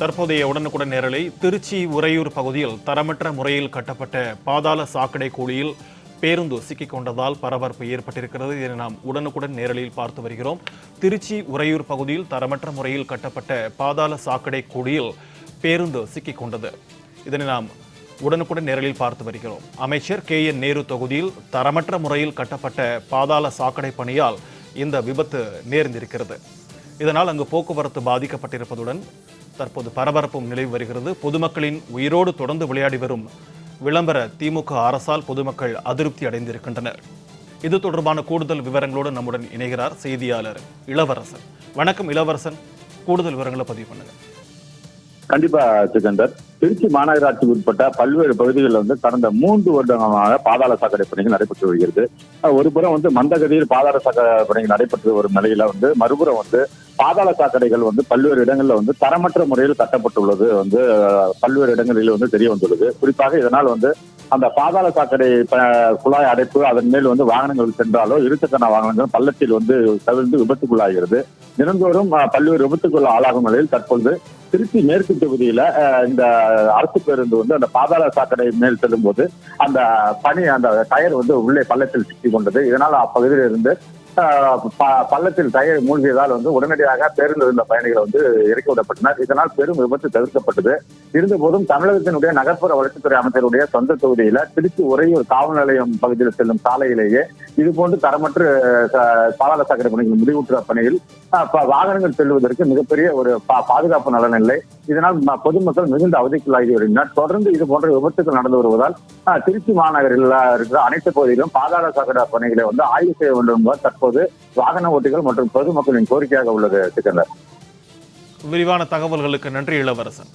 தற்போதைய உடனுக்குடன் நேரலை. திருச்சி உறையூர் பகுதியில் தரமற்ற முறையில் கட்டப்பட்ட பாதாள சாக்கடை குழியில் பேருந்து சிக்கிக் கொண்டதால் பரபரப்பு ஏற்பட்டிருக்கிறது. இதனை நாம் உடனுக்குடன் நேரலில் பார்த்து வருகிறோம். திருச்சி உறையூர் பகுதியில் தரமற்ற முறையில் கட்டப்பட்ட பாதாள சாக்கடை குழியில் பேருந்து சிக்கிக் கொண்டது. இதனை நாம் உடனுக்குடன் நேரலில் பார்த்து வருகிறோம். அமைச்சர் KN நேரு தொகுதியில் தரமற்ற முறையில் கட்டப்பட்ட பாதாள சாக்கடை பணியால் இந்த விபத்து நேர்ந்திருக்கிறது. இதனால் அங்கு போக்குவரத்து பாதிக்கப்பட்டிருப்பதுடன் தற்போது பரபரப்பும் நிலவி வருகிறது. பொதுமக்களின் உயிரோடு தொடர்ந்து விளையாடி வரும் விளம்பர திமுக அரசால் பொதுமக்கள் அதிருப்தி அடைந்திருக்கின்றனர். இது தொடர்பான கூடுதல் விவரங்களோடு நம்முடன் இணைகிறார் செய்தியாளர் இளவரசன். வணக்கம் இளவரசன், கூடுதல் விவரங்களை பதிவு பண்ணுங்க. கண்டிப்பா சிக்கந்தர். திருச்சி மாநகராட்சிக்கு உட்பட்ட பல்வேறு பகுதிகளில் கடந்த 3 வருடங்களாக பாதாள சாக்கடை பணிகள் நடைபெற்று வருகிறது. ஒரு புறம் மந்தகதியில் பாதாள சாக்கடை பணிகள் நடைபெற்று வரும் நிலையில மறுபுறம் பாதாள சாக்கடைகள் பல்வேறு இடங்கள்ல தரமற்ற முறையில் கட்டப்பட்டுள்ளது பல்வேறு இடங்களில் தெரிய வந்துள்ளது. குறிப்பாக இதனால் அந்த பாதாள சாக்கடை குழாய் அடைப்பு, அதன் மேல் வாகனங்கள் சென்றாலோ இருசக்கர வாகனங்கள் பள்ளத்தில் கவிழ்ந்து விபத்துக்குள்ளாகிறது. தினந்தோறும் பல்வேறு விபத்துக்குள் ஆளாகும் நிலையில் தற்பொழுது திருச்சி மேற்கு தொகுதியில இந்த அரசு பேருந்து அந்த பாதாள சாக்கடை மேல் செல்லும் போது அந்த டயர் உள்ளே பள்ளத்தில் சிக்கிக் கொண்டது. இதனால் அப்பகுதியில் இருந்து பள்ளத்தில் டயர் மூழ்கியதால் உடனடியாக பேருந்து இருந்த பயணிகள் இறக்கி விடப்பட்டனர். இதனால் பெரும் விபத்து தவிர்க்கப்பட்டது. இருந்தபோதும் தமிழகத்தினுடைய நகர்ப்புற வளர்ச்சித்துறை அமைச்சருடைய சொந்த தொகுதியில திருச்சி உறையூர் காவல் நிலையம் பகுதியில் செல்லும் சாலையிலேயே இதுபோன்று தரமற்ற பாதாள சாக்கடை பணிகள் முடிவுற்ற பணியில் வாகனங்கள் செல்வதற்கு மிகப்பெரிய ஒரு பாதுகாப்பு நலன் இல்லை. இதனால் பொதுமக்கள் மிகுந்த அவதிக்குள்ளாகி வருகின்றனர். தொடர்ந்து இது போன்ற விபத்துகள் நடந்து வருவதால் திருச்சி மாநகரில் இருக்கிற அனைத்து பகுதியிலும் பாதாள சாக்கடை பணிகளை ஆய்வு செய்ய வேண்டும் என்பது தற்போது வாகன ஓட்டிகள் மற்றும் பொதுமக்களின் கோரிக்கையாக உள்ளது. விரிவான தகவல்களுக்கு நன்றி இளவரசன்.